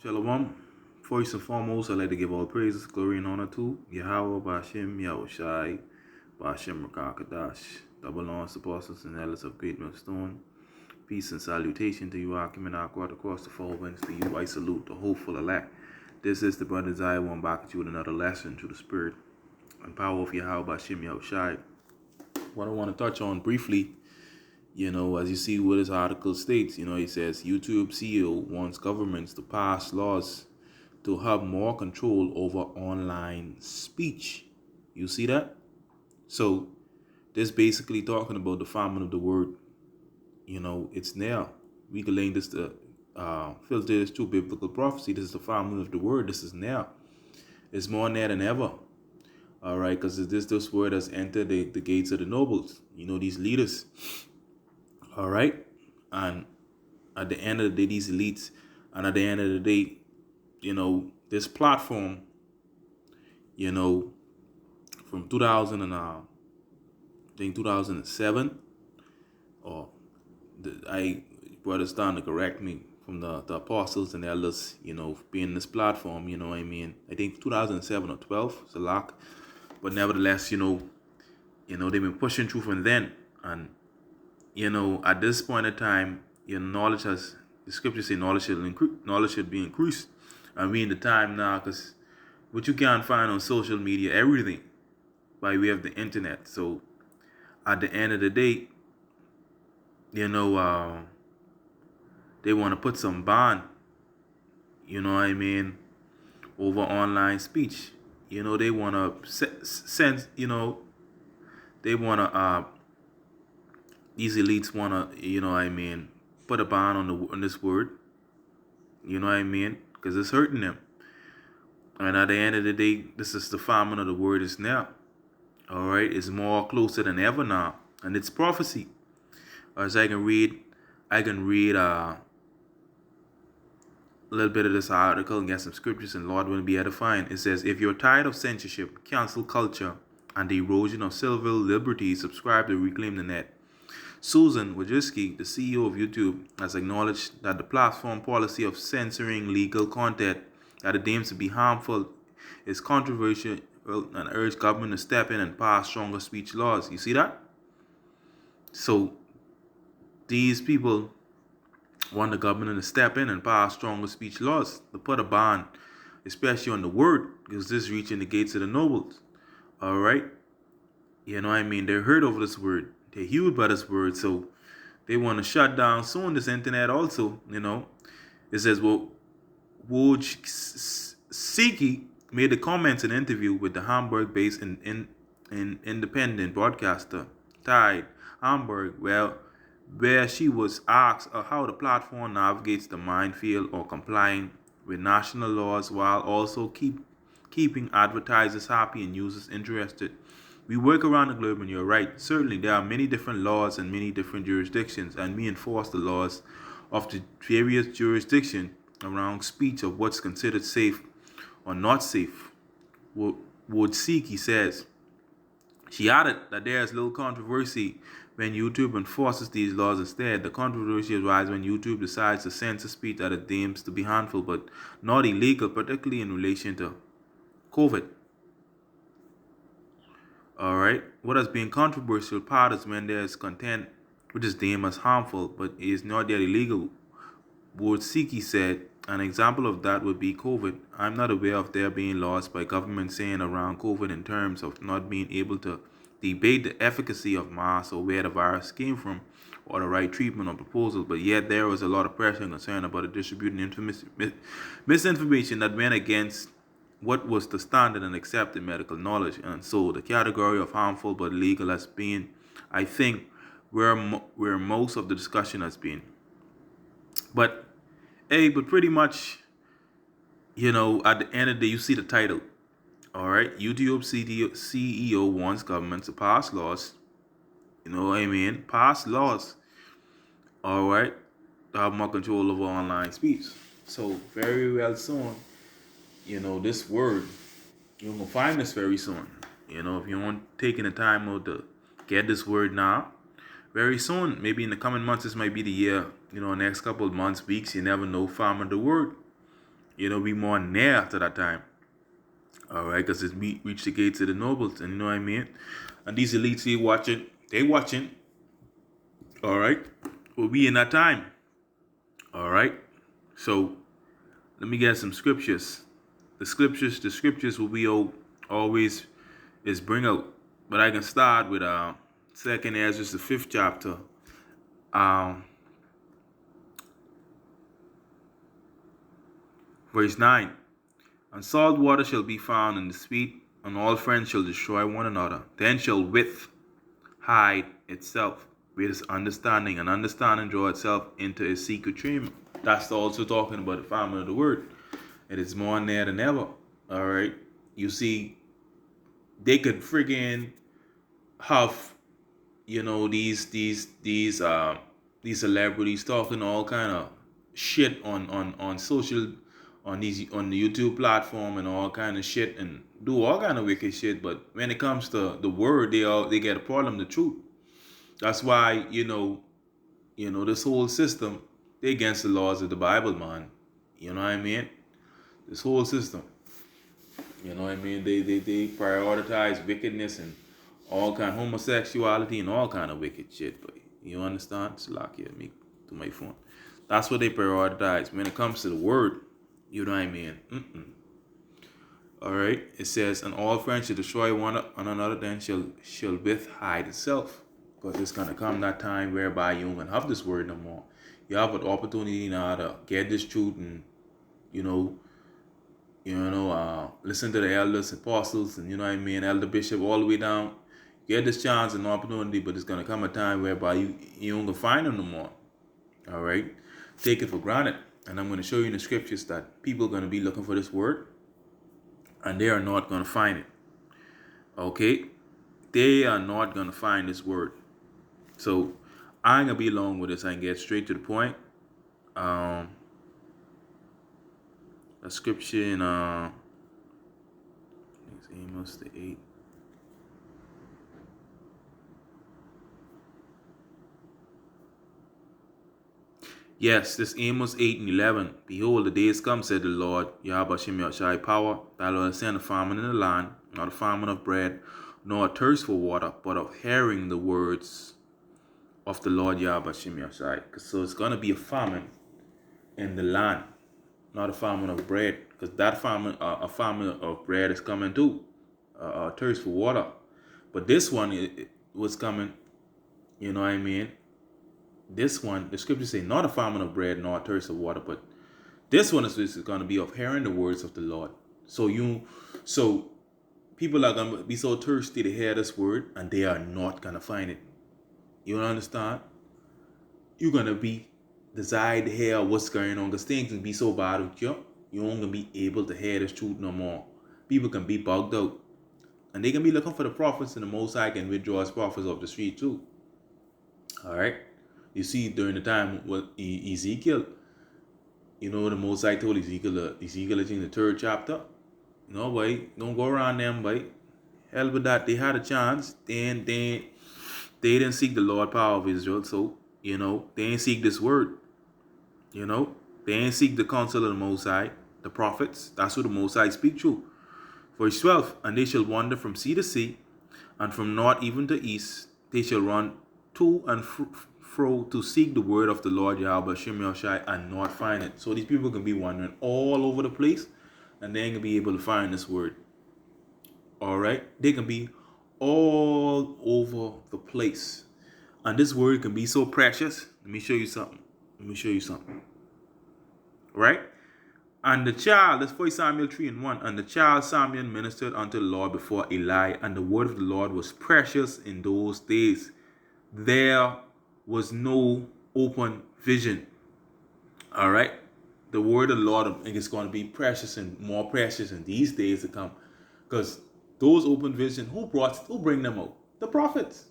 Shalom. First and foremost, I'd like to give all praises, glory, and honor to Yahweh, Bashim, Yahushai, Bashim, Rakakadash, double honors, apostles, and elders of Great Millstone. Peace and salutation to you, Akim and Akwad, across the four winds. To you, I salute the hopeful elect. This is the brother Zai, one back at you with another lesson through the Spirit and power of Yahweh, Bashim, Yahushai. What I want to touch on briefly, as you see what his article states, he says YouTube CEO wants governments to pass laws to have more control over online speech. You see that? So this basically talking about the famine of the word. It's now. We can link this to filter this to biblical prophecy. This is the famine of the word. This is now. It's more now than ever. All right, because this word has entered the gates of the nobles. These leaders. All right, and at the end of the day, these elites, and at the end of the day, this platform, from 2000 and I think 2007, or I brothers down to correct me from the apostles and elders, being this platform, what I mean. I think 2007 or 12, it's a lock, but nevertheless, they've been pushing through from then, and at this point in time, knowledge has, the scriptures say knowledge should be increased. And we in the time now, because what you can't find on social media, everything by way of the internet. So at the end of the day, they want to put some ban, over online speech. They want to send, they want to, these elites want to, put a ban on this word, because it's hurting them. And at the end of the day, this is the famine of the word is now. All right, it's more closer than ever now, and it's prophecy. As I can read a little bit of this article and get some scriptures, and Lord will be edifying. It says, if you're tired of censorship, cancel culture, and the erosion of civil liberties, subscribe to Reclaim the Net. Susan Wojcicki, the CEO of YouTube, has acknowledged that the platform policy of censoring legal content that it deems to be harmful is controversial and urged government to step in and pass stronger speech laws. You see that? So these people want the government to step in and pass stronger speech laws, to put a ban, especially on the word, because this is reaching the gates of the nobles. All right? They're hurt over this word. They're huge by this word, so they want to shut down soon this internet also, It says, well, Wojcicki made the comments in an interview with the Hamburg-based independent broadcaster, Tide Hamburg, where she was asked how the platform navigates the minefield or complying with national laws while also keeping advertisers happy and users interested. We work around the globe, and you're right. Certainly, there are many different laws in many different jurisdictions, and we enforce the laws of the various jurisdictions around speech of what's considered safe or not safe. Wojcicki says. She added that there is little controversy when YouTube enforces these laws instead. The controversy arises when YouTube decides to censor speech that it deems to be harmful but not illegal, particularly in relation to COVID. All right. What has been controversial part is when there is content which is deemed as harmful but is not yet illegal. Wojcicki said, an example of that would be COVID. I'm not aware of there being laws by government saying around COVID in terms of not being able to debate the efficacy of masks or where the virus came from or the right treatment or proposal, but yet there was a lot of pressure and concern about the distributing misinformation that went against what was the standard and accepted medical knowledge. And so the category of harmful but legal has been, I think, where most of the discussion has been. But pretty much, at the end of the day, you see the title. All right, YouTube CEO wants government to pass laws. Pass laws. All right, to have more control over online speech. So very well soon, this word, you're gonna find this very soon. If you want taking the time out to get this word now, very soon, maybe in the coming months, this might be the year, next couple of months, weeks, you never know, farmer the word. Be more near after that time. All right, because it's reach the gates of the nobles, and you know what I mean. And these elites, they watching. All right, we'll be in that time. All right, so let me get some scriptures. The scriptures will be always is bring out, but I can start with Second Ezra, the 5th chapter, um, verse 9. And salt water shall be found in the sweet, and all friends shall destroy one another. Then shall wit hide itself with its understanding, and understanding draw itself into a secret chamber. That's also talking about the famine of the word. It is more near than ever. All right. You see, they could friggin' have, these celebrities talking all kind of shit on social, on the YouTube platform, and all kind of shit, and do all kind of wicked shit. But when it comes to the word, they get a problem the truth. That's why this whole system, they against the laws of the Bible, man. You know what I mean? This whole system. You know what I mean? They prioritize wickedness and all kind of homosexuality and all kind of wicked shit. But you understand? It's like me to my phone. That's what they prioritize when it comes to the word. You know what I mean? All right. It says, and all friends shall destroy one another, then shall with hide itself. Because it's gonna come that time whereby you don't gonna have this word no more. You have an opportunity now to get this truth and listen to the elders, apostles, and you know what I mean, elder bishop, all the way down. Get this chance and opportunity, but it's gonna come a time whereby you don't gonna find them no more. All right, take it for granted, and I'm gonna show you in the scriptures that people are gonna be looking for this word, and they are not gonna find it. Okay, they are not gonna find this word. So I ain't gonna be long with this. I can get straight to the point. A scripture in Amos the 8. Yes, this Amos 8:11. Behold, the days come, said the Lord, Yahweh Shem Yahshai power, that will send a famine in the land, not a famine of bread, nor a thirst for water, but of hearing the words of the Lord Yahweh Shem Yahshai. So it's gonna be a famine in the land, not a famine of bread, because that famine, a famine of bread is coming too, a thirst for water. But this one it was coming, you know what I mean? This one, the scriptures say, not a famine of bread, nor a thirst of water, but this one is going to be of hearing the words of the Lord. So people are going to be so thirsty to hear this word, and they are not going to find it. You understand? You're going to be desired to hear what's going on, because things can be so bad with you, you won't going to be able to hear this truth no more. People can be bugged out, and they can be looking for the prophets, and the Most High can withdraw his prophets off the street too. All right? You see, during the time with Ezekiel, the Most High told Ezekiel in the 3rd chapter, no, boy, don't go around them, boy. Hell with that. They had a chance. They didn't seek the Lord power of Israel, so, they ain't seek this word. They ain't seek the counsel of the Most High, the prophets. That's what the Most High speak to. Verse 12, and they shall wander from sea to sea, and from north even to east. They shall run to and fro to seek the word of the Lord Yahweh Shem Yahshai and not find it. So these people can be wandering all over the place, and they ain't gonna be able to find this word. All right, they can be all over the place, and this word can be so precious. Let me show you something. Right? And the child, that's 1 Samuel 3:1. And the child Samuel ministered unto the Lord before Eli, and the word of the Lord was precious in those days. There was no open vision. All right, the word of the Lord is going to be precious and more precious in these days to come, because those open vision, who bring them out? The prophets.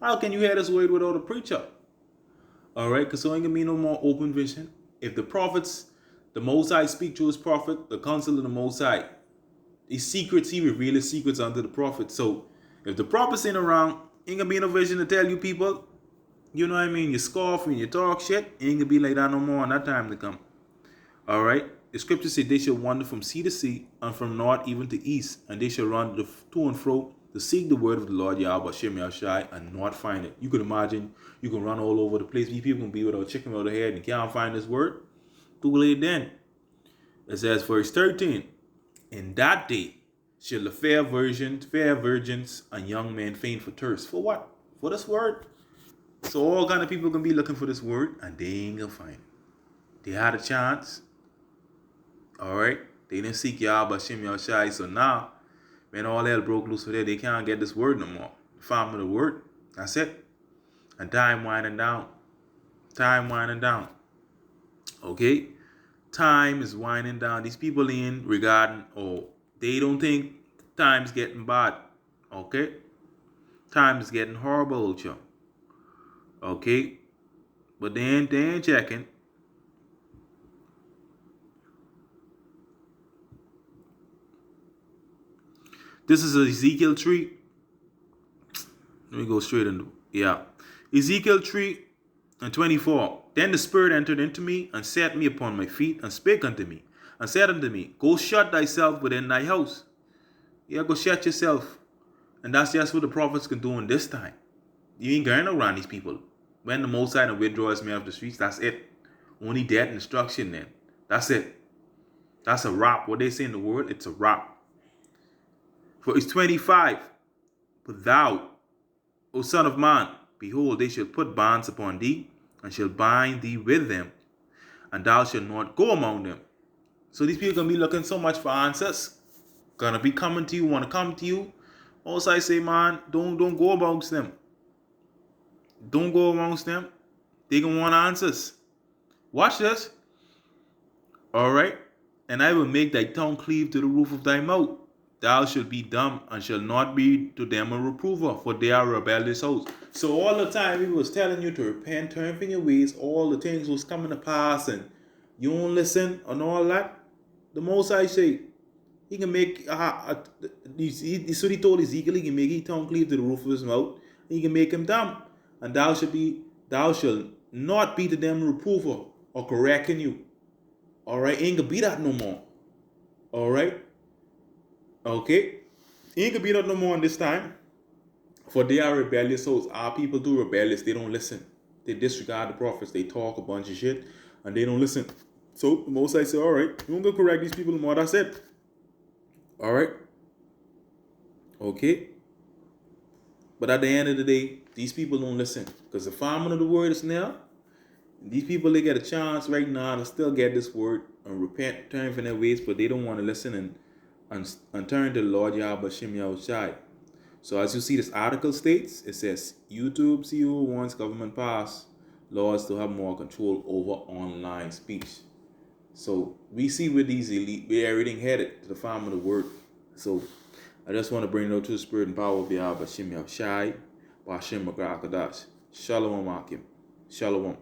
How can you hear this word without a preacher? All right, because there ain't gonna be no more open vision. If the prophets, the Most High speak to his prophet, the counsel of the Most High, his secrets, he reveal his secrets unto the prophet. So if the prophets ain't around, ain't gonna be no vision to tell you people. You know what I mean? You scoff and you talk shit. Ain't gonna be like that no more in that time to come. All right? The scripture said they shall wander from sea to sea and from north even to east, and they shall run to and fro to seek the word of the Lord Yahweh Shem Yahushai and not find it. You can imagine you can run all over the place. These people can be without chicken without a head and can't find this word. Too late then. It says verse 13. In that day shall the fair virgins and young men faint for thirst. For what? For this word. So all kind of people can be looking for this word and they ain't gonna find it. They had a chance. Alright? They didn't seek Yahweh Shem Yahushai. So now, when all hell broke loose for there, they can't get this word no more. Farm of the word. That's it. And time winding down. Time winding down. Okay? Time is winding down. These people in regarding, they don't think time's getting bad. Okay? Time is getting horrible, Joe. Okay? But they ain't checking. This is Ezekiel 3. Let me go straight into, Ezekiel 3 and 24. Then the Spirit entered into me and set me upon my feet and spake unto me and said unto me, go shut thyself within thy house. Yeah, go shut yourself. And that's just what the prophets can do in this time. You ain't going around these people. When the Most High withdraws me off the streets, that's it. Only death and destruction then. That's it. That's a wrap. What they say in the word, it's a wrap. For it's 25. But thou, O son of man, behold, they shall put bands upon thee, and shall bind thee with them, and thou shalt not go among them. So these people gonna be looking so much for answers. Gonna be coming to you, wanna come to you. Also I say, man, don't go amongst them. Don't go amongst them. They gonna want answers. Watch this. Alright? And I will make thy tongue cleave to the roof of thy mouth. Thou shalt be dumb and shall not be to them a reprover, for they are rebellious hosts. So all the time he was telling you to repent, turn from your ways, all the things was coming to pass, and you won't listen and all that. The Most High say, he can make, so he told Ezekiel, he can make his tongue cleave to the roof of his mouth, he can make him dumb. And thou shalt not be to them a reprover or correcting you. Alright, ain't gonna be that no more. Alright? Okay? Ain't gonna be that no more in this time. For they are rebellious souls. Our people do rebellious. They don't listen. They disregard the prophets. They talk a bunch of shit. And they don't listen. So the Most High say, alright, you won't go correct these people no more. That's it. Alright? Okay? But at the end of the day, these people don't listen. Because the famine of the word is now. These people, they get a chance right now to still get this word and repent, turn from their ways, but they don't want to listen and turn to the Lord Yahweh Shem Yahushai. So as you see, this article states, it says, YouTube CEO wants government pass laws to have more control over online speech. So we see with these elite, where everything headed to the famine of the word. So I just want to bring it out to the spirit and power of Yahweh Shem Yahushai, Ba'ashem Makrakadash. Shalom Akim. Shalom.